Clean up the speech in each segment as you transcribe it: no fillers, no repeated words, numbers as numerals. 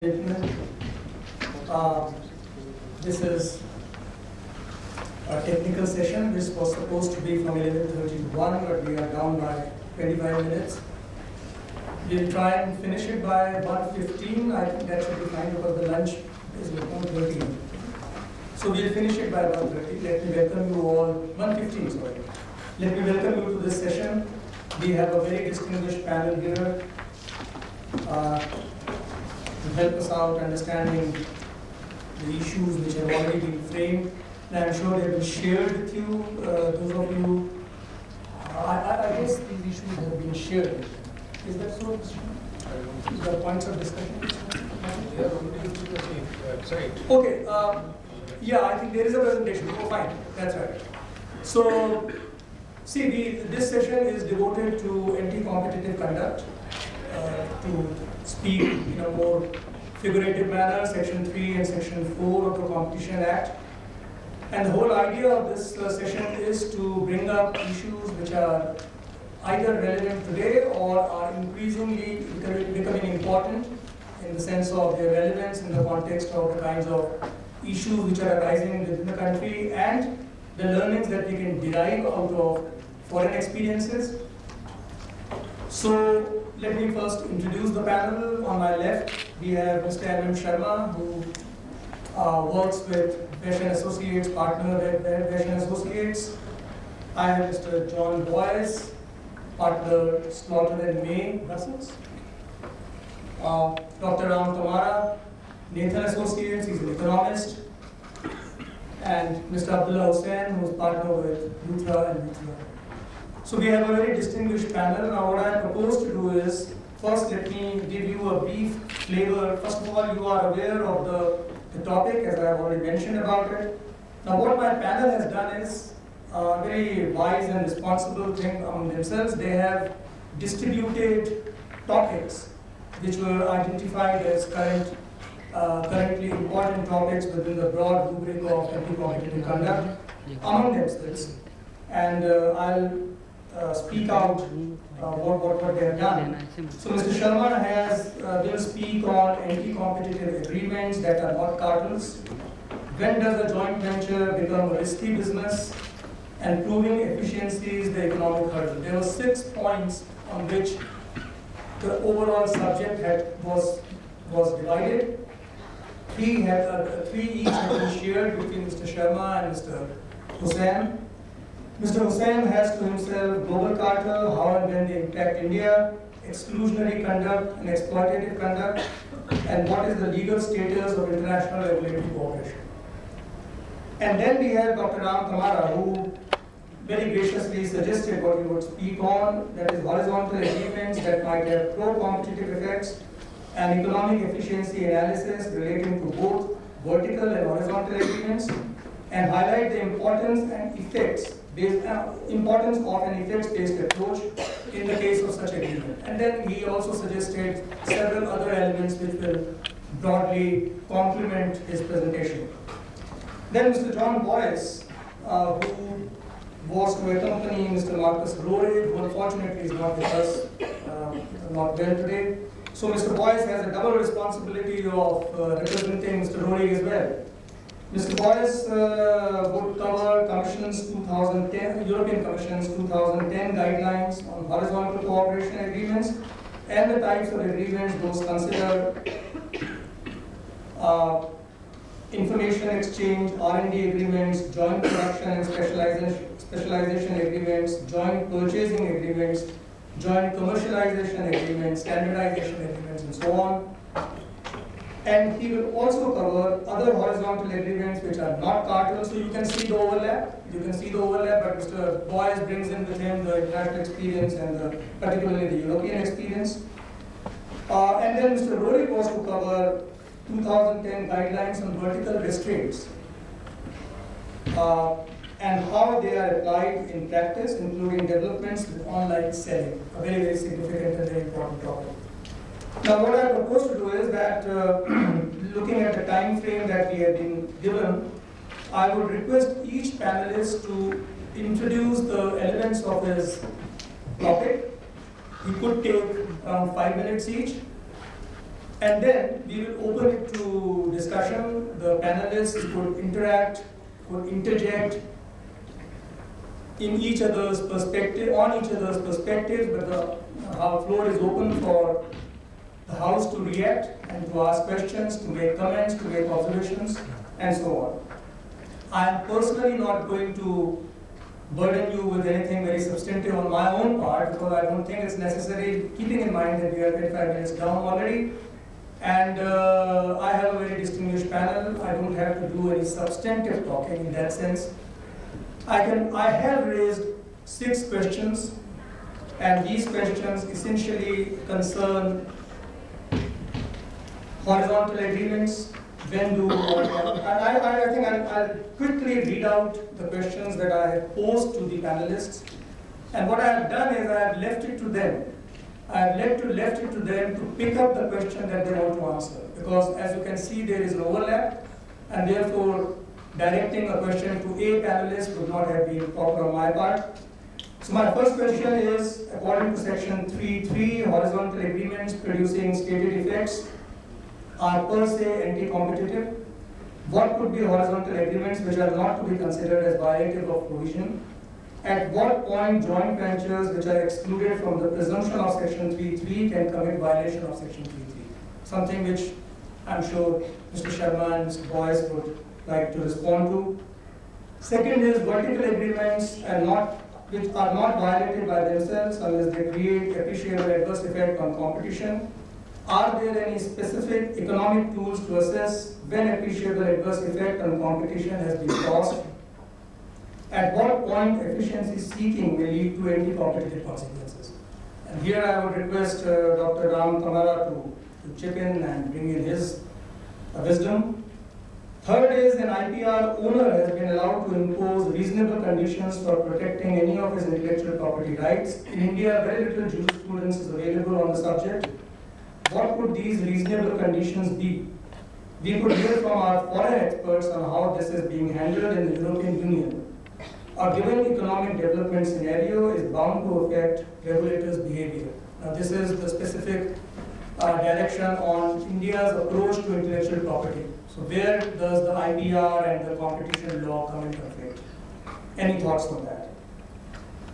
Gentlemen, this is a technical session. This was supposed to be from 11:30 to 1, but we are down by 25 minutes. We'll try and finish it by 1:15. I think that should be fine because the lunch is at 1:30. So we'll finish it by 1:30. Let me welcome you all, 1:15, sorry. Let me welcome you to this session. We have a very distinguished panel here. To help us out understanding the issues which have already been framed. And I'm sure they've been shared with you, those of you. I guess these issues have been shared. Is that so? Is there points of discussion? Okay, yeah, I think there is a presentation. Oh, fine, that's right. So, see, this session is devoted to anti-competitive conduct, to speak in a more figurative manner, Section 3 and Section 4 of the Competition Act. And the whole idea of this session is to bring up issues which are either relevant today or are increasingly becoming important in the sense of their relevance in the context of the kinds of issues which are arising within the country and the learnings that we can derive out of foreign experiences. So, let me first introduce the panel. On my left, we have Mr. M.M. Sharma, who works with Vash & Associates, partner at Vash & Associates. I have Mr. John Boyce, partner Slaughter & May, Brussels. Dr. Ram Kamara, Nathan Associates, he's an economist. And Mr. Abdullah Hussain, who is partner with Luthra and Luthra. So we have a very distinguished panel. Now what I propose to do is, first let me give you a brief flavor. First of all, you are aware of the topic, as I have already mentioned about it. Now what my panel has done is a very wise and responsible thing among themselves. They have distributed topics which were identified as currently important topics within the broad rubric of anti-competitive conduct among themselves. And I'll speak out what they have done. So Mr. Sharma will speak on anti-competitive agreements that are not cartels. When does a joint venture become a risky business? And proving efficiency is the economic hurdle. There were 6 points on which the overall subject was divided. Three each have been shared between Mr. Sharma and Mr. Hussain. Mr. Hussain has to himself global cartel, how and when they impact India, exclusionary conduct and exploitative conduct, and what is the legal status of international regulatory cooperation. And then we have Dr. Ram Kamara, who very graciously suggested what we would speak on, that is horizontal agreements that might have pro-competitive effects and economic efficiency analysis relating to both vertical and horizontal agreements, and highlight the importance of an effects-based approach in the case of such agreement. And then he also suggested several other elements which will broadly complement his presentation. Then Mr. John Boyce, who was to accompany Mr. Marcus Rory, who unfortunately is not with us, not well today. So Mr. Boyce has a double responsibility of representing Mr. Rory as well. Mr. Boyce would cover Commission's 2010, European Commission's 2010 guidelines on horizontal cooperation agreements and the types of agreements those consider information exchange, R&D agreements, joint production and specialization agreements, joint purchasing agreements, joint commercialization agreements, standardization agreements, and so on. And he will also cover other horizontal agreements which are not cartels. So you can see the overlap. But Mr. Boyce brings in with him the international experience and particularly the European experience. And then Mr. Rory was to cover 2010 guidelines on vertical restraints and how they are applied in practice, including developments with online selling, a very, very significant and very important topic. Now, what I propose to do is that, looking at the time frame that we have been given, I would request each panelist to introduce the elements of his topic. He could take around 5 minutes each. And then we will open it to discussion. The panelists could interact, could interject in each other's perspective, on each other's perspectives, but the floor is open for the House to react and to ask questions, to make comments, to make observations, and so on. I am personally not going to burden you with anything very substantive on my own part, because I don't think it's necessary, keeping in mind that we are 25 minutes down already. And I have a very distinguished panel. I don't have to do any substantive talking in that sense. I have raised 6 questions, and these questions essentially concern horizontal agreements. When do, and I think I'll quickly read out the questions that I have posed to the panelists. And what I have done is I have left it to them. I have left it to them to pick up the question that they want to answer. Because as you can see, there is an overlap, and therefore directing a question to a panelist would not have been proper on my part. So my first question is, according to section 3.3, horizontal agreements producing stated effects are per se anti-competitive. What could be horizontal agreements which are not to be considered as violative of provision? At what point joint ventures which are excluded from the presumption of section 3.3 can commit violation of section 3.3? Something which I'm sure Mr. Sharma and Mr. Boyce would like to respond to. Second is vertical agreements which are not violated by themselves unless they create appreciable adverse effect on competition. Are there any specific economic tools to assess when appreciable adverse effect on competition has been caused? At what point efficiency seeking may lead to anti-competitive consequences? And here I would request Dr. Ram Kamara to chip in and bring in his wisdom. Third is, an IPR owner has been allowed to impose reasonable conditions for protecting any of his intellectual property rights. In India, very little jurisprudence is available on the subject. What could these reasonable conditions be? We could hear from our foreign experts on how this is being handled in the European Union. A given economic development scenario is bound to affect regulators' behavior. Now, this is the specific direction on India's approach to intellectual property. So where does the IPR and the competition law come into effect? Any thoughts on that?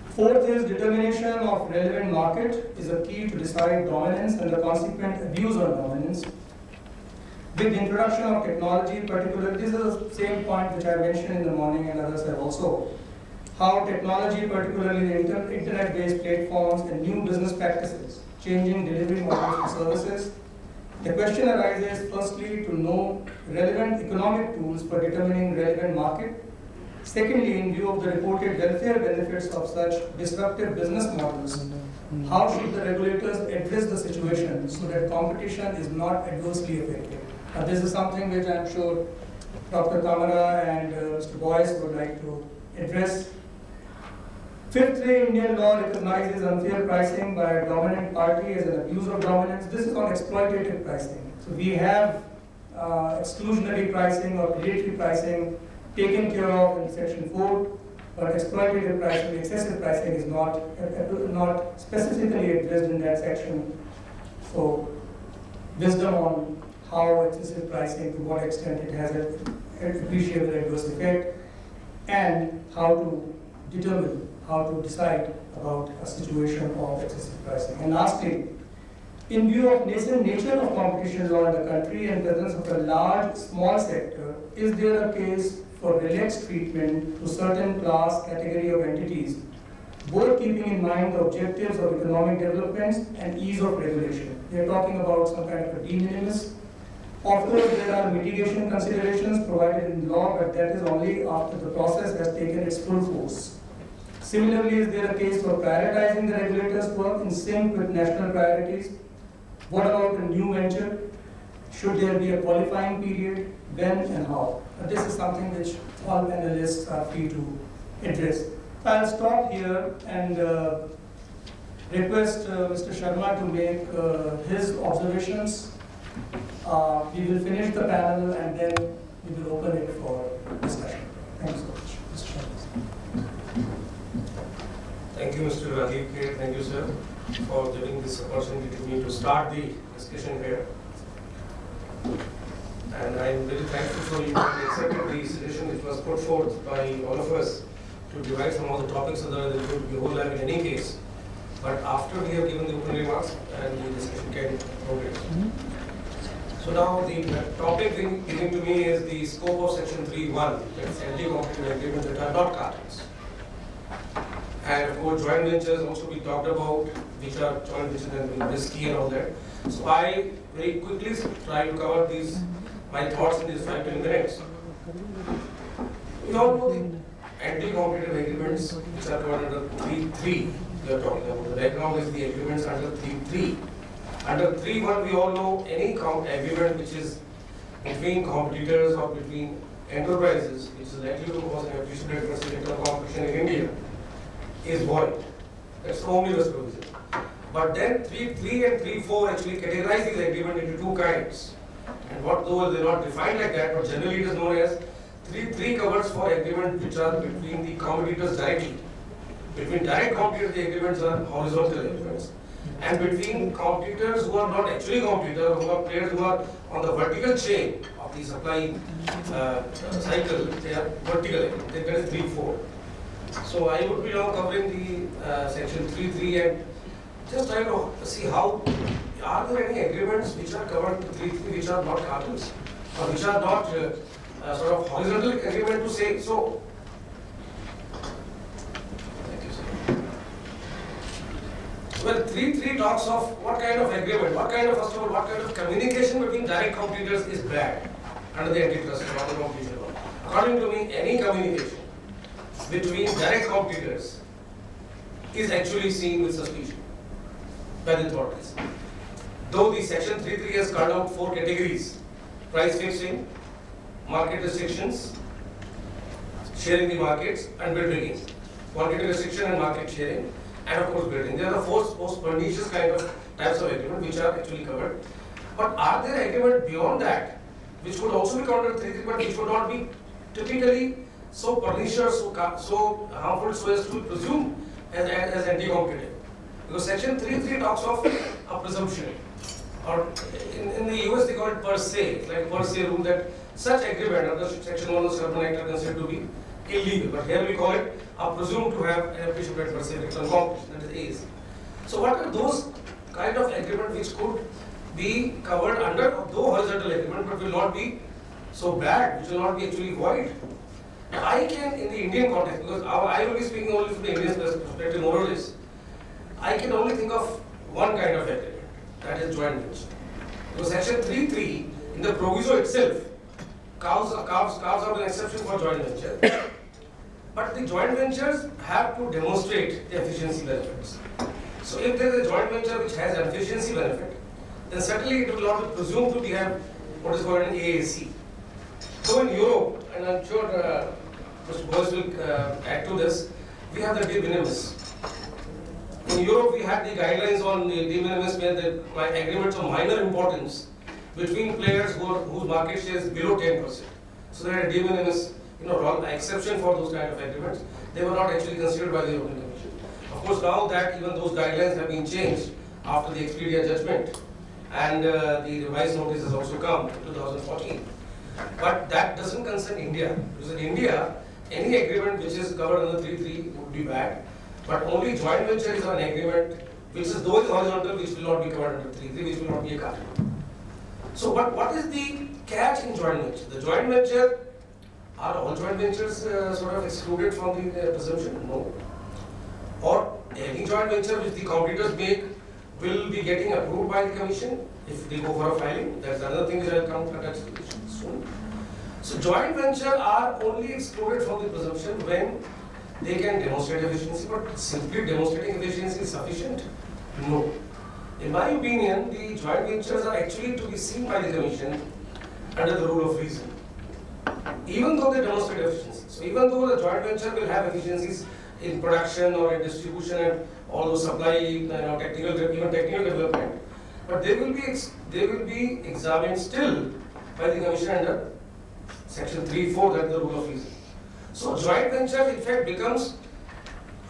Fourth is, determination of relevant market is a key to decide dominance and the consequent abuse of dominance. With the introduction of technology, particularly, this is the same point which I mentioned in the morning and others have also, how technology, particularly the internet-based platforms and new business practices, changing delivery models and services. The question arises firstly to know relevant economic tools for determining relevant market. Secondly, in view of the reported welfare benefits of such disruptive business models, how should the regulators address the situation so that competition is not adversely affected? This is something which I'm sure Dr. Kamara and Mr. Boyce would like to address. Fifthly, Indian law recognizes unfair pricing by a dominant party as an abuse of dominance. This is on exploitative pricing. So we have exclusionary pricing or predatory pricing taken care of in section 4, but exploitative pricing, excessive pricing is not specifically addressed in that section. So wisdom on how excessive pricing, to what extent it has an appreciable adverse effect, and how to decide about a situation of excessive pricing. And lastly, in view of nascent nature of competition law in the country and presence of a large, small sector, is there a case for relaxed treatment to certain class category of entities, both keeping in mind the objectives of economic developments and ease of regulation? We are talking about some kind of a de minimis. Of course, there are mitigation considerations provided in law, but that is only after the process has taken its full force. Similarly, is there a case for prioritizing the regulator's work in sync with national priorities? What about a new venture? Should there be a qualifying period? When and how? This is something which all panelists are free to address. I'll stop here and request Mr. Sharma to make his observations. We will finish the panel and then we will open it for discussion. Thank you so much, Mr. Sharma. Thank you, Mr. Rajiv K. Thank you, sir, for giving this opportunity to me to start the discussion here. I'm very thankful for you having accepted the suggestion which was put forth by all of us to divide some of the topics so that there is going to be a whole lab in any case. But after we have given the opening remarks and the discussion can progress. So now the topic given to me is the scope of section 3.1, that's anti-competitive agreements that are not cartels. And of course joint ventures also we talked about, which are joint ventures and risky and all that. So I very quickly try to cover these, my thoughts in these 5-10 minutes. We all know the anti-competitive agreements which are covered under 3.3 we are talking about. The background is the agreements under 3.3. Under 3.1 we all know any agreement which is between competitors or between enterprises which is likely to cause an appreciable adverse effect on competition in India is void. That's the omnibus provision. But then 3.3 and 3.4 actually categorize these agreements into two kinds. And what though they're not defined like that, but generally it is known as 3.3 covers for agreements which are between the competitors directly. Between direct competitors, the agreements are horizontal agreements. And between competitors who are not actually competitors, who are players who are on the vertical chain of the supply cycle, they are vertical agreements. That is 3.4. So I would be now covering the section 3.3 and just trying to see how, are there any agreements which are covered in 3.3 which are not cartels or which are not sort of horizontal agreement to say so. Thank you, sir. Well, 3.3 talks of what kind of agreement, what kind of, first of all, what kind of communication between direct competitors is bad under the antitrust law, the competition law. According to me, any communication between direct competitors is actually seen with suspicion by the authorities. Though the section 3.3 has carved out 4 categories: price fixing, market restrictions, sharing the markets, and bill rigging. Quantity restriction and market sharing, and of course bidding. There are the 4 most pernicious kind of types of agreement which are actually covered. But are there agreements beyond that which would also be covered under 3.3 but which would not be typically so pernicious, so harmful so as to presume as anti-competitive? Because section 3.3 talks of a presumption, or in the US they call it per se. It's like per se rule that such agreement under section 1 of the Carbon Act are considered to be illegal. But here we call it a presumed to have an appreciable per se effect on competition, that is AS. So what are those kind of agreement which could be covered under though horizontal agreement but will not be so bad, which will not be actually void? I can, in the Indian context, because I will be speaking only from the Indian perspective more or less, I can only think of one kind of agreement, that is joint venture. Because section 3.3 in the proviso itself carves out an exception for joint venture. But the joint ventures have to demonstrate the efficiency benefits. So if there is a joint venture which has an efficiency benefit, then certainly it will not be presumed to have what is called an AAC. So in Europe, and I'm sure Mr. Boyce will add to this, we have the de minimis. In Europe, we had the guidelines on the de minimis where the agreements of minor importance between players whose market share is below 10%. So they had a de minimis, exception for those kind of agreements. They were not actually considered by the European Commission. Of course, now that even those guidelines have been changed after the Expedia judgment, and the revised notice has also come in 2014. But that doesn't concern India, because in India, any agreement which is covered under 3.3 would be bad, but only joint venture is an agreement which is though it's horizontal, which will not be covered under 3.3, which will not be a cartel. So what is the catch in joint venture? The joint venture, are all joint ventures sort of excluded from the presumption? No. Or any joint venture which the competitors make will be getting approved by the commission if they go for a filing. That's another thing which I will come to touch soon. So joint venture are only excluded from the presumption when they can demonstrate efficiency, but simply demonstrating efficiency is sufficient? No. In my opinion, the joint ventures are actually to be seen by the commission under the rule of reason, even though they demonstrate efficiency. So even though the joint venture will have efficiencies in production or in distribution and all those supply, even technical development, but they will be examined still by the commission under section 3.4, that is the rule of reason. So joint venture in fact becomes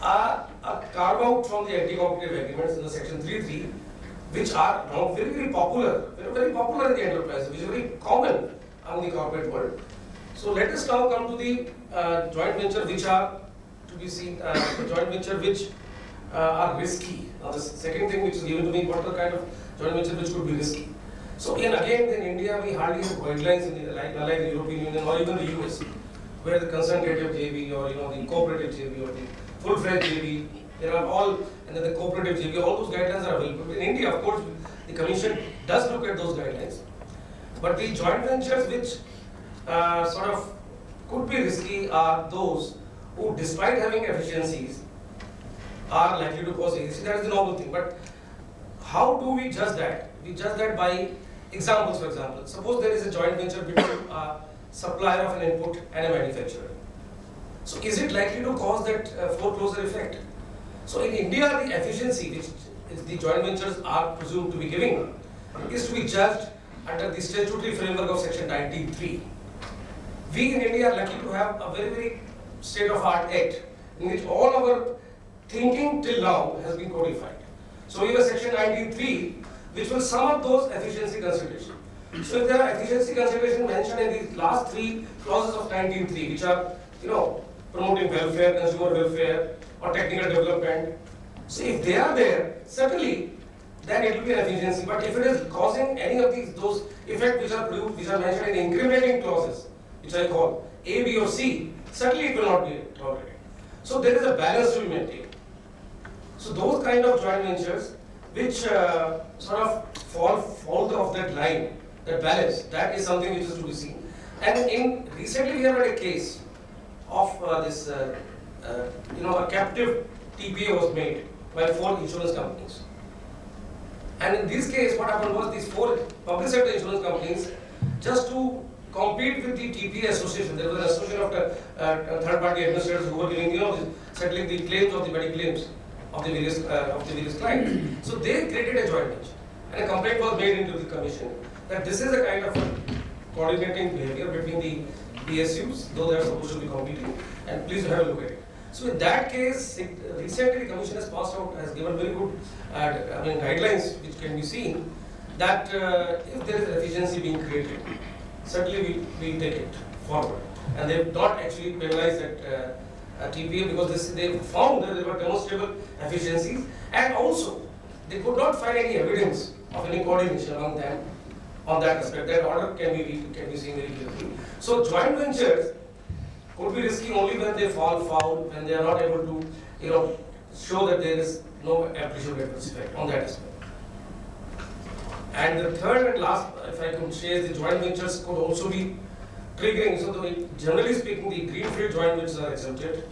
a carve out from the anti-competitive agreements in the section 3.3, which are now very, very popular in the enterprise, which is very common among the corporate world. So let us now come to the joint venture which are to be seen, the joint venture which are risky. Now the second thing which is given to me, what are the kind of joint venture which could be risky? So again in India we hardly have guidelines in the, like the European Union or even the US, where the concentrative JV or the cooperative JV or the full-fledged JV, there are all, and then the cooperative JV, all those guidelines are available. In India, of course, the Commission does look at those guidelines, but the joint ventures which sort of could be risky are those who, despite having efficiencies, are likely to cause AEC. That is the normal thing. But how do we judge that? We judge that by examples. For example, suppose there is a joint venture between a supplier of an input and a manufacturer. So is it likely to cause that foreclosure effect? So in India, the efficiency which the joint ventures are presumed to be giving is to be judged under the statutory framework of Section 19(3). We in India are lucky to have a very, very state-of-art act in which all our thinking till now has been codified. So we have a Section 19(3) which will sum up those efficiency considerations. So if there are efficiency considerations mentioned in the last 3 clauses of 19(3), which are, promoting welfare, consumer welfare, or technical development. So if they are there, certainly, then it will be an efficiency. But if it is causing any of those effects which are mentioned in the incriminating clauses, which I call A, B, or C, certainly it will not be tolerated. So there is a balance to be maintained. So those kind of joint ventures which sort of fall off that line, that balance, that is something which is to be seen. And recently we have had a case of a captive TPA was made by 4 insurance companies. And in this case, what happened was these 4 public sector insurance companies, just to compete with the TPA association, there was an association of third-party administrators who were giving, settling the claims of the medical claims of the various clients. So they created a joint venture, and a complaint was made into the commission that this is a kind of coordinating behavior between the PSUs, though they are supposed to be competing, and please have a look at it. So in that case, recently the commission has passed out, has given very good guidelines which can be seen that if there is efficiency being created, certainly we take it forward. And they have not actually penalized that TPA because they found that there were demonstrable efficiencies, and also they could not find any evidence of any coordination among them on that aspect. That order can be seen very clearly. So joint ventures could be risky only when they fall foul, when they are not able to, show that there is no appreciable adverse effect on that aspect. And the third and last, if I could say, is the joint ventures could also be triggering. So generally speaking, the greenfield joint ventures are exempted.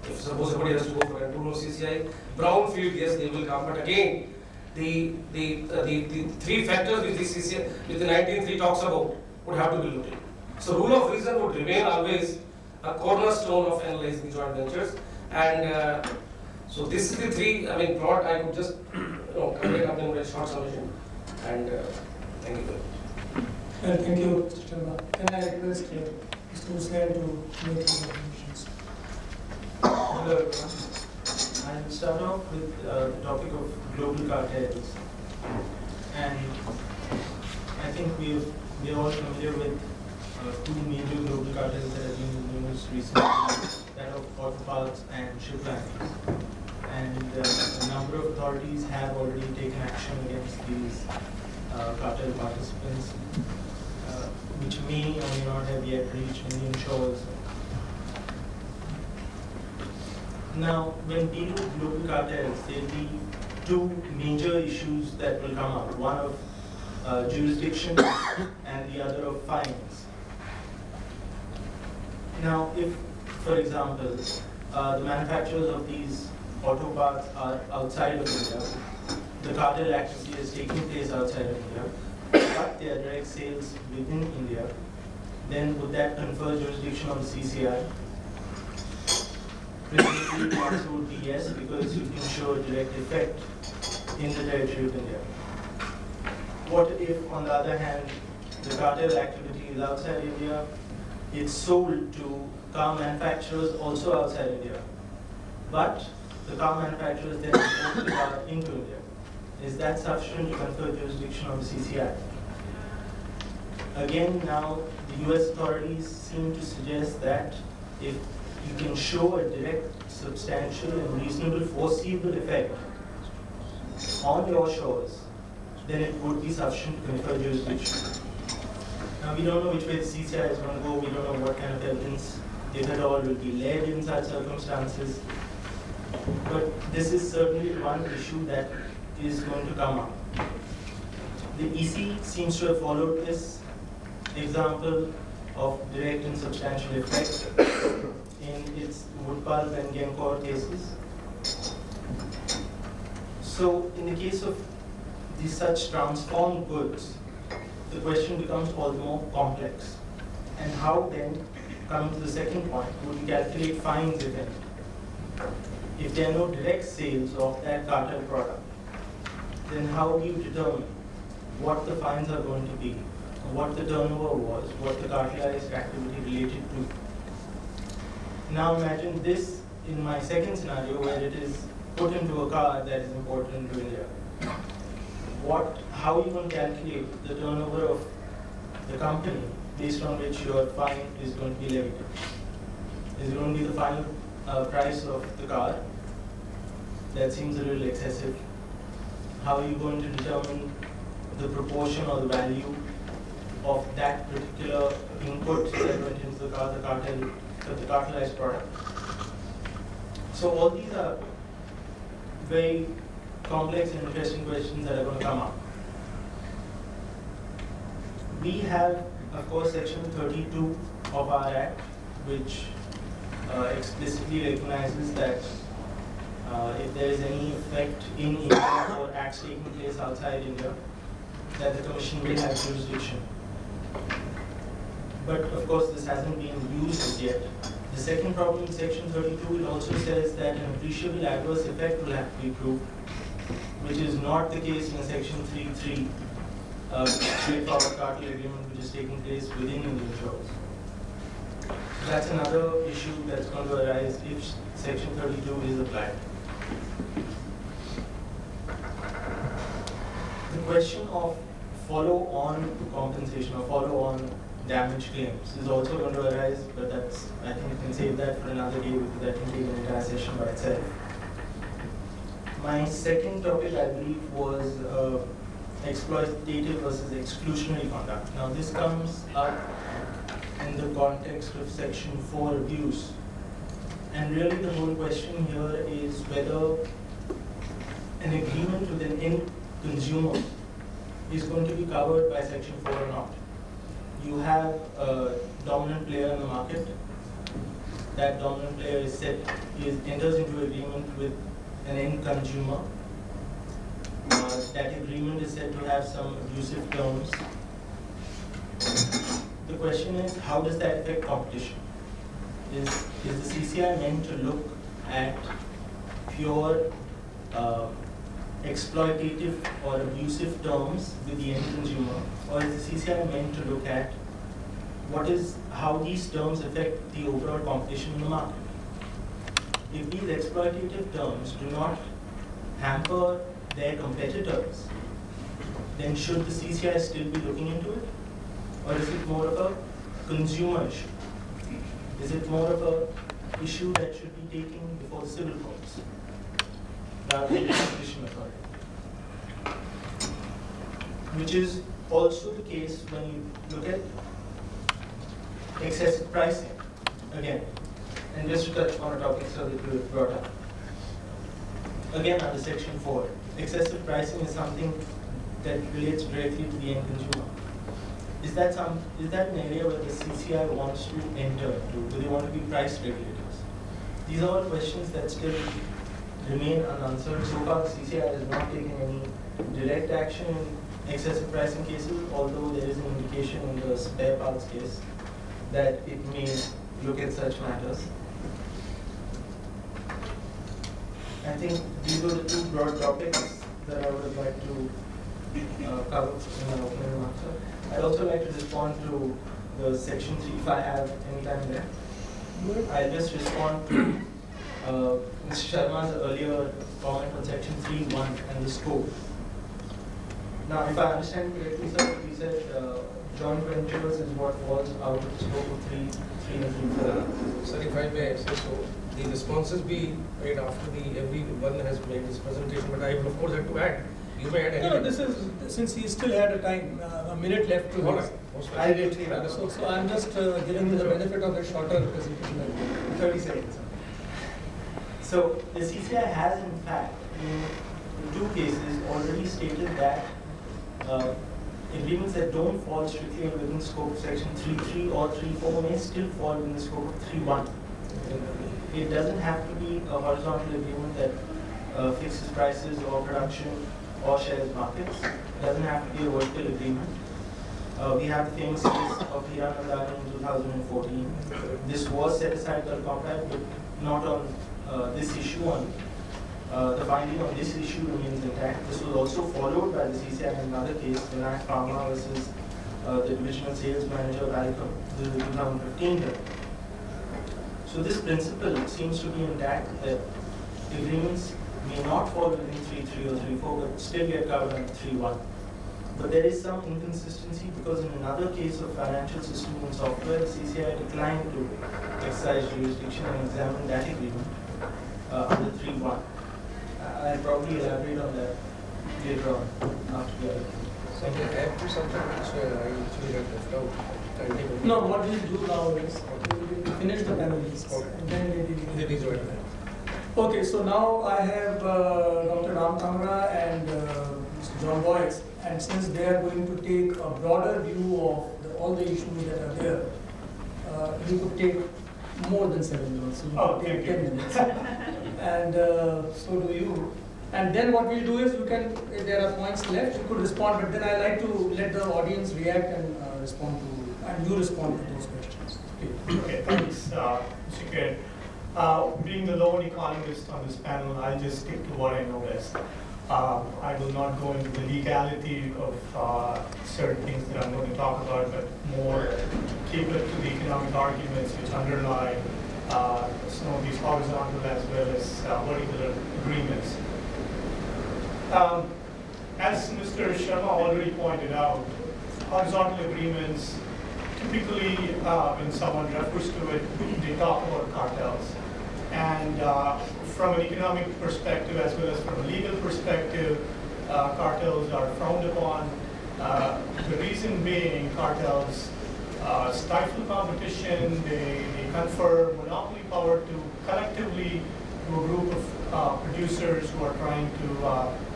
If suppose somebody has to go for a 2 CCI, brownfield, yes, they will come. But again, the 3 factors which the CCI, which the 19(3) talks about, would have to be looked at. So rule of reason would remain always a cornerstone of analyzing joint ventures. And so this is the 3, plot. I could just cover it up in a short summation. And thank you very much. Well, thank you, Mr. Sharma. Can I request Mr. Hussain to make his observations? Hello everyone. I'll start off with the topic of global cartels. And I think we're all familiar with 2 major global cartels that have been in the news recently, that of auto parts and ship lines. And a number of authorities have already taken action against these cartel participants, which may or may not have yet reached Indian shores. Now, when dealing with global cartels, there will be 2 major issues that will come up. One of jurisdiction and the other of fines. Now, if, for example, the manufacturers of these auto parts are outside of India, the cartel activity is taking place outside of India, but their direct sales within India, then would that confer jurisdiction on the CCI? Presumably the answer would be yes, because you can show a direct effect in the territory of India. What if, on the other hand, the cartel activity is outside India, it's sold to car manufacturers also outside India, but the car manufacturers then import the car into India? Is that sufficient to confer jurisdiction on the CCI? again, now the US authorities seem to suggest that if you can show a direct, substantial, and reasonable foreseeable effect on your shores, then it would be sufficient to confer jurisdiction. Now, we don't know which way the CCI is going to go. We don't know what kind of evidence, if at all, will be led in such circumstances. But this is certainly one issue that is going to come up. The EC seems to have followed this example of direct and substantial effect in its wood pulp and Gencor cases. So, in the case of these such transformed goods, the question becomes all the more complex. And how then, coming to the second point, would you calculate fines if any? If there are no direct sales of that cartel product, then how do you determine what the fines are going to be, what the turnover was, what the cartelized activity related to? Now imagine this in my second scenario where it is put into a car that is imported into India. How are you going to calculate the turnover of the company based on which your fine is going to be levied? Is it going to be the final price of the car? That seems a little excessive. How are you going to determine the proportion or the value of that particular input that went into the car, the cartelized product? So all these are very complex and interesting questions that are going to come up. We have, of course, Section 32 of our Act, which explicitly recognizes that if there is any effect in India or acts taking place outside India, that the Commission will have jurisdiction. But of course, this hasn't been used as yet. The second problem in Section 32, it also says that an appreciable adverse effect will have to be proved, which is not the case in a Section 3.3 straightforward cartel agreement which is taking place within Indian shores. That's another issue that's going to arise if Section 32 is applied. The question of follow-on compensation or follow-on damage claims is also going to arise, but that's, I think we can save that for another day because that can take an entire session by itself. My second topic, I believe, was exploitative versus exclusionary conduct. Now, this comes up in the context of Section 4 abuse. And really the whole question here is whether an agreement with an end consumer is going to be covered by Section 4 or not. You have a dominant player in the market. That dominant player enters into agreement with an end consumer. That agreement is said to have some abusive terms. The question is, how does that affect competition? Is the CCI meant to look at pure exploitative or abusive terms with the end consumer, or is the CCI meant to look at how these terms affect the overall competition in the market? If these exploitative terms do not hamper their competitors, then should the CCI still be looking into it? Or is it more of a consumer issue? Is it more of an issue that should be taken before the civil courts rather than the competition authority? Which is also the case when you look at excessive pricing. Again, and just to touch on a topic so that you brought up. Again, under Section 4, excessive pricing is something that relates directly to the end consumer. Is that an area where the CCI wants to enter into? Do they want to be price regulators? These are all questions that still remain unanswered. So far, the CCI has not taken any direct action in excessive pricing cases, although there is an indication in the spare parts case that it may look at such matters. I think these were the two broad topics that I would like to cover in my opening remarks. I'd also like to respond to the Section 3 if I have any time there. I'll just respond to Mr. Sharma's earlier comment on Section 3.1 and the scope. Now, if I understand correctly, sir, he said joint ventures is what falls out of the scope of 3 and 3.4. Sir, if I may say so, the responses be made after everyone has made his presentation, but I will of course have to add. You may add No, anything. this is, since he still had a time, a minute left to All his. right. Most I welcome. will. So I'm just giving you the benefit of a shorter presentation. 30 seconds. So the CCI has in fact, in 2 cases, already stated that agreements that don't fall strictly within the scope of section 3.3 or 3.4 may still fall within the scope of 3.1. It doesn't have to be a horizontal agreement that fixes prices or production or shares markets. It doesn't have to be a vertical agreement. We have the famous case of Hiranandani in 2014. This was set aside by the compact, but not on this issue. On the finding on this issue remains intact. This was also followed by the CCI in another case, Vinayak Pharma versus the divisional sales manager of Alcom, the 2015 term. So this principle seems to be intact, that agreements may not fall within 3.3 or 3.4, but still get covered under 3.1. But there is some inconsistency because in another case of financial system and software, the CCI declined to exercise jurisdiction and examine that agreement under 3.1. I'll probably elaborate on that later on after the other. So I can add to something which I actually had left out. I'll take over. No, what we'll do now is, we'll finish the panelists, Okay. and then maybe we Ladies can. and gentlemen. Okay, so now I have Dr. Ram Kamra and Mr. John Boyce, and since they are going to take a broader view of all the issues that are there, you could take more than 7 minutes. You could take 10 minutes. And so do you. And then what we'll do is, you can, if there are points left, you could respond, but then I like to let the audience react and respond to, and you respond to those questions. Okay, thanks, Mr. Kiran. Being the lone economist on this panel, I'll just stick to what I know best. I will not go into the legality of certain things that I'm going to talk about, but more keep it to the economic arguments which underlie some of these horizontal as well as vertical agreements. As Mr. Sharma already pointed out, horizontal agreements, typically when someone refers to it, they talk about cartels. And from an economic perspective as well as from a legal perspective, cartels are frowned upon. The reason being, cartels stifle competition, they confer monopoly power to collectively to a group of producers who are trying to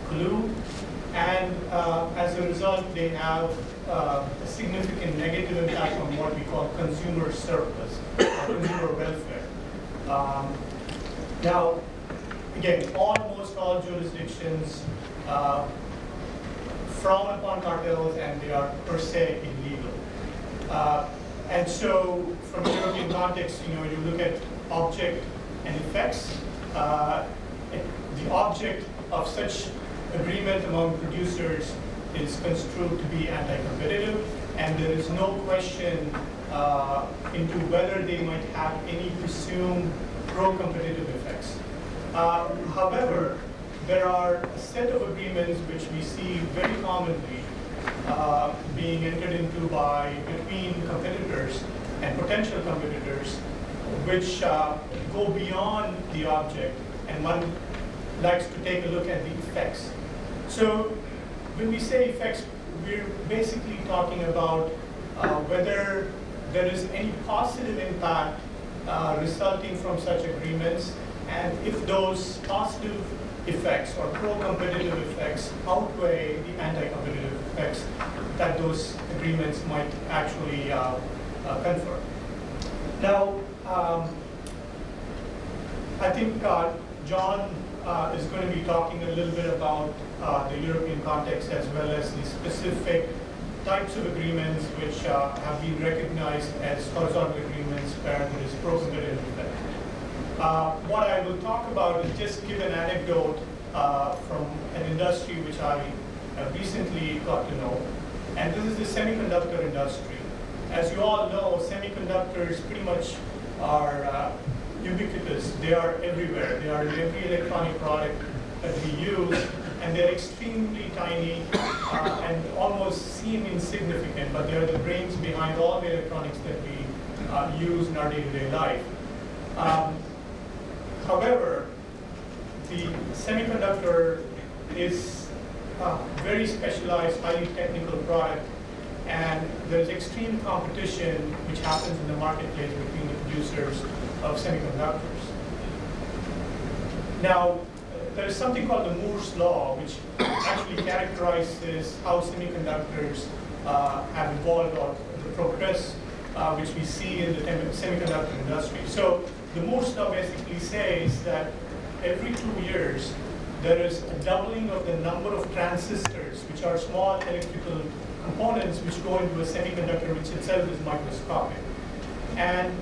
collude. And as a result, they have a significant negative impact on what we call consumer surplus, or consumer welfare. Now, again, almost all jurisdictions frown upon cartels, and they are per se illegal. And so, from a European context, you look at object and effects. The object of such agreement among producers is construed to be anti-competitive, and there is no question into whether they might have any presumed pro-competitive effects. However, there are a set of agreements which we see very commonly being entered into between competitors and potential competitors, which go beyond the object, and one likes to take a look at the effects. So when we say effects, we're basically talking about whether there is any positive impact resulting from such agreements, and if those positive effects or pro-competitive effects outweigh the anti-competitive effects that those agreements might actually confer. Now, I think John is going to be talking a little bit about the European context as well as the specific types of agreements which have been recognized as horizontal agreements where there is pro-competitive effect. What I will talk about is just give an anecdote from an industry which I recently got to know, and this is the semiconductor industry. As you all know, semiconductors pretty much are ubiquitous. They are everywhere. They are in every electronic product that we use, and they're extremely tiny. and almost seem insignificant, but they're the brains behind all the electronics that we use in our day-to-day life. However, the semiconductor is a very specialized, highly technical product, and there's extreme competition which happens in the marketplace between the producers of semiconductors. Now, there is something called the Moore's Law, which actually characterizes how semiconductors have evolved, or the progress which we see in the semiconductor industry. So the Moore's Law basically says that every 2 years, there is a doubling of the number of transistors, which are small electrical components which go into a semiconductor, which itself is microscopic. And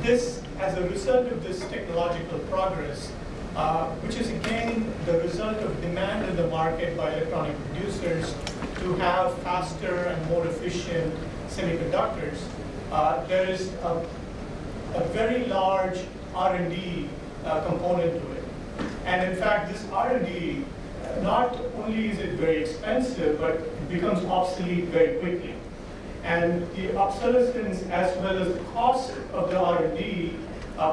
this, as a result of this technological progress, which is again the result of demand in the market by electronic producers to have faster and more efficient semiconductors, there is a very large R&D component to it. And in fact, this R&D, not only is it very expensive, but it becomes obsolete very quickly. And the obsolescence as well as the cost of the R&D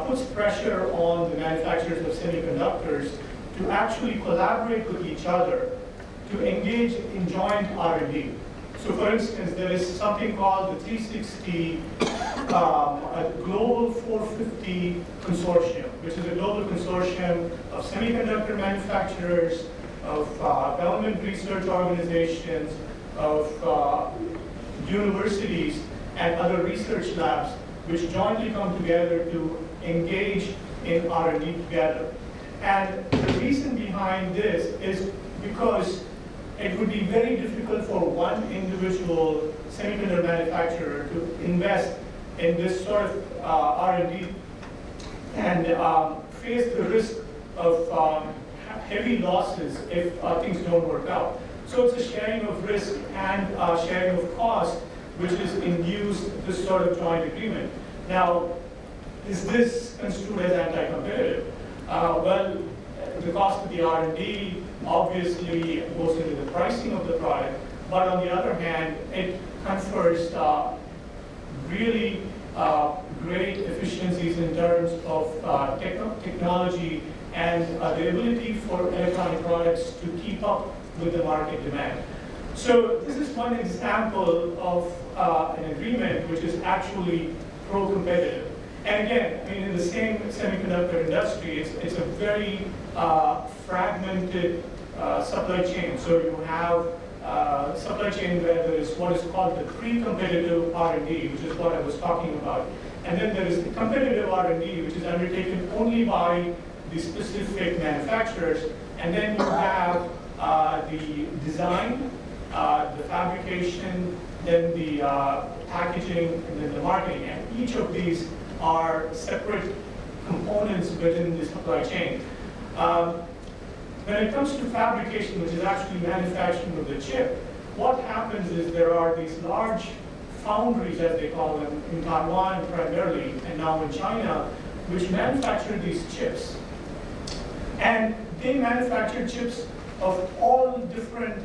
puts pressure on the manufacturers of semiconductors to actually collaborate with each other to engage in joint R&D. So for instance, there is something called the 360 a Global 450 Consortium, which is a global consortium of semiconductor manufacturers, of government research organizations, of universities, and other research labs, which jointly come together to engage in R&D together. And the reason behind this is because it would be very difficult for one individual semiconductor manufacturer to invest in this sort of R&D and face the risk of heavy losses if things don't work out. So it's a sharing of risk and sharing of cost, which is induced this sort of joint agreement. Now, is this construed as anti-competitive? Well, the cost of the R&D obviously goes into the pricing of the product, but on the other hand, it confers really great efficiencies in terms of technology and the ability for electronic products to keep up with the market demand. So this is one example of an agreement which is actually pro-competitive. And again, I mean, in the same semiconductor industry, it's a very fragmented supply chain. So you have supply chain where there is what is called the pre-competitive R&D, which is what I was talking about. And then there is the competitive R&D, which is undertaken only by the specific manufacturers. And then you have the design, the fabrication, then the packaging, and then the marketing. And each of these are separate components within the supply chain. When it comes to fabrication, which is actually manufacturing of the chip, what happens is there are these large foundries, as they call them, in Taiwan primarily, and now in China, which manufacture these chips. And they manufacture chips of all different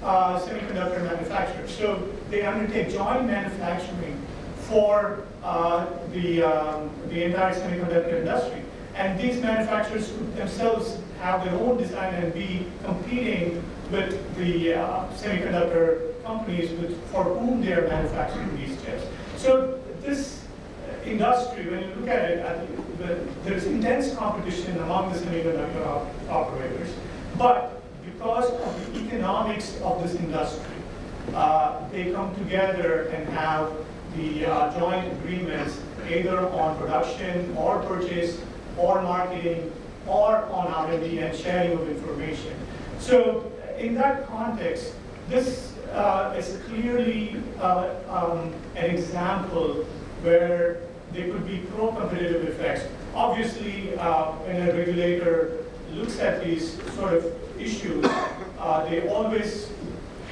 semiconductor manufacturers. So they undertake joint manufacturing for the entire semiconductor industry. And these manufacturers themselves have their own design and be competing with the semiconductor companies for whom they are manufacturing these chips. So this industry, when you look at it, there's intense competition among the semiconductor operators. But because of the economics of this industry, they come together and have the joint agreements either on production or purchase or marketing or on R&D and sharing of information. So in that context, this is clearly an example where there could be pro-competitive effects. Obviously, when a regulator looks at these sort of issues, they always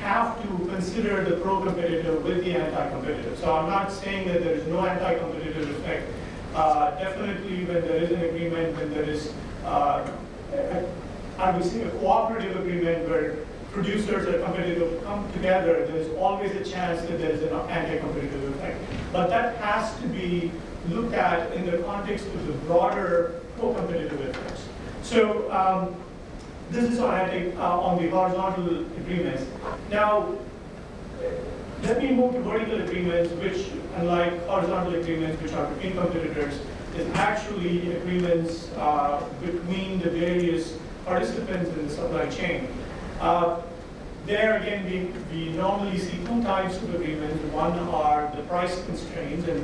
have to consider the pro-competitive with the anti-competitive. So I'm not saying that there is no anti-competitive effect. Definitely when there is an agreement, when there is, I would say, a cooperative agreement where producers are competitive come together, there's always a chance that there's an anti-competitive effect. But that has to be looked at in the context of the broader pro-competitive effects. So this is on the horizontal agreements. Now, let me move to vertical agreements, which, unlike horizontal agreements, which are between competitors, is actually agreements between the various participants in the supply chain. There again, we normally see two types of agreements. One are the price constraints, and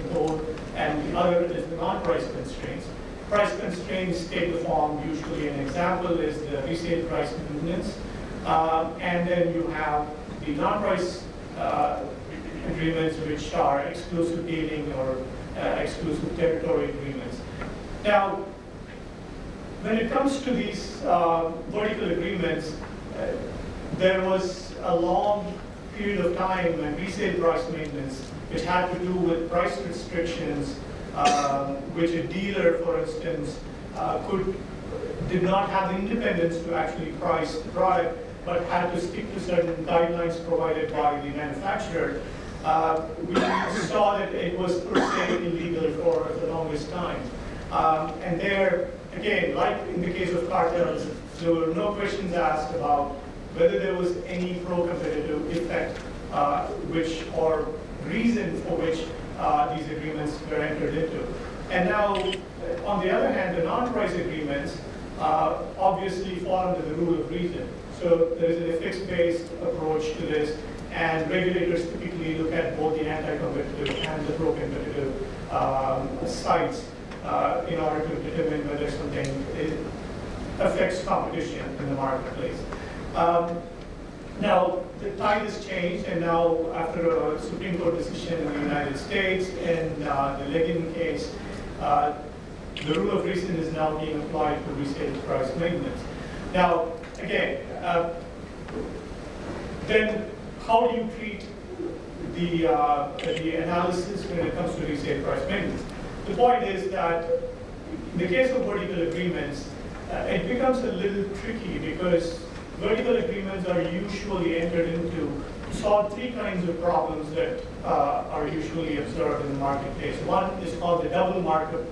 the other is the non-price constraints. Price constraints take the form, usually an example is the resale price movements. And then you have the non-price agreements, which are exclusive dealing or exclusive territory agreements. Now, when it comes to these vertical agreements, there was a long period of time when resale price maintenance, which had to do with price restrictions, which a dealer, for instance, did not have the independence to actually price the product, but had to stick to certain guidelines provided by the manufacturer. We saw that it was per se illegal for the longest time. And there, again, like in the case of cartels, there were no questions asked about whether there was any pro-competitive effect, or reason for which these agreements were entered into. And now, on the other hand, the non-price agreements obviously fall under the rule of reason. So there is an ethics-based approach to this, and regulators typically look at both the anti-competitive and the pro-competitive sides in order to determine whether something affects competition in the marketplace. Now, the tide has changed, and now after a Supreme Court decision in the United States and the Leggett case, the rule of reason is now being applied to resale price maintenance. Now, again, then how do you treat the analysis when it comes to resale price maintenance? The point is that in the case of vertical agreements, it becomes a little tricky because vertical agreements are usually entered into to solve three kinds of problems that are usually observed in the marketplace. One is called the double markup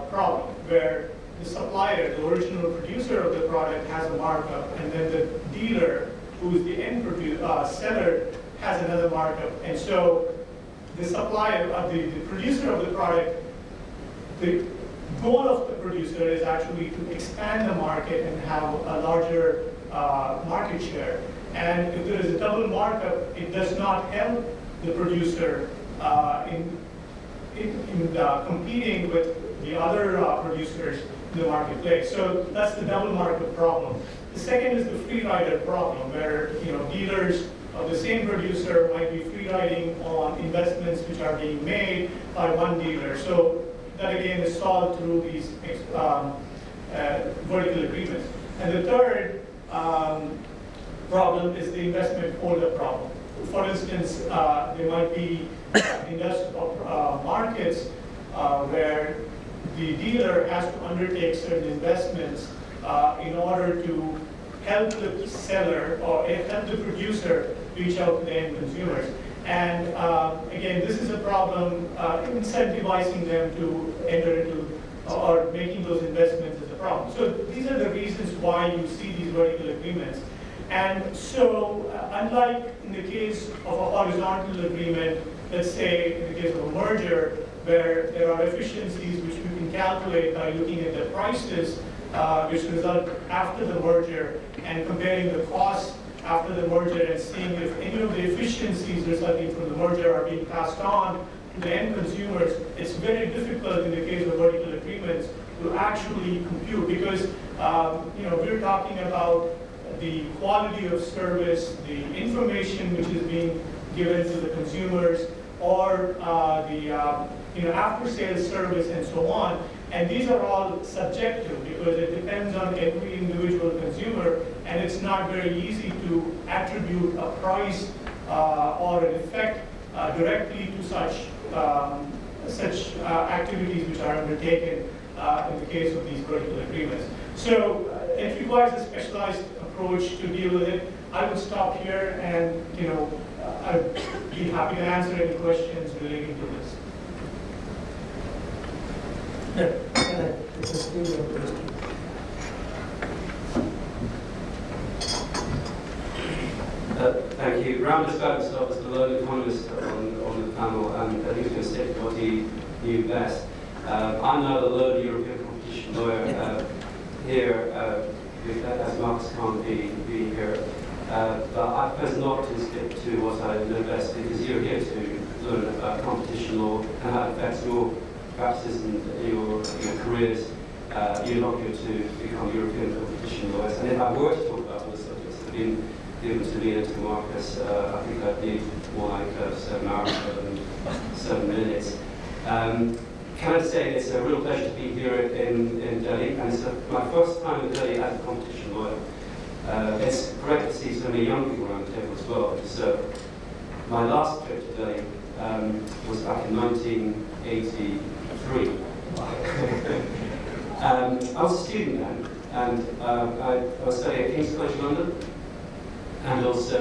problem, where the supplier, the original producer of the product, has a markup, and then the dealer, who is the end seller, has another markup. And so the supplier, the producer of the product, the goal of the producer is actually to expand the market and have a larger market share. And if there is a double markup, it does not help the producer in competing with the other producers in the marketplace. So that's the double markup problem. The second is the free rider problem, where dealers of the same producer might be free riding on investments which are being made by one dealer. So that again is solved through these vertical agreements. And the third problem is the investment holder problem. For instance, there might be industrial markets where the dealer has to undertake certain investments in order to help the seller or help the producer reach out to the end consumers. And again, this is a problem, incentivizing them to enter into or making those investments is a problem. So these are the reasons why you see these vertical agreements. And so unlike in the case of a horizontal agreement, let's say in the case of a merger, where there are efficiencies which we can calculate by looking at the prices which result after the merger and comparing the costs after the merger and seeing if any of the efficiencies resulting from the merger are being passed on to the end consumers. It's very difficult in the case of vertical agreements to actually compute because we're talking about the quality of service, the information which is being given to the consumers, or the after-sales service and so on. And these are all subjective because it depends on every individual consumer, and it's not very easy to attribute a price or an effect directly to such activities which are undertaken in the case of these vertical agreements. So it requires a specialized approach to deal with it. I will stop here and, I'd be happy to answer any questions relating to this. It's a student question. Thank you. Ram described himself as the learned economist on the panel, and I think he's going to stick to what he knew best. I'm now the learned European competition lawyer here, as Marcus can't be here. But I propose not to stick to what I know best, because you're here to learn about competition law and how it affects your practices and your careers. You're not here to become European competition lawyers. And if I were to talk about all the subjects that have been given to me and to Marcus, I think I'd need more like 7 hours rather than 7 minutes. Can I say it's a real pleasure to be here in Delhi, and it's my first time in Delhi as a competition lawyer. It's great to see so many young people around the table as well, because my last trip to Delhi was back in 1983. I was a student then, and I was studying at King's College London, and also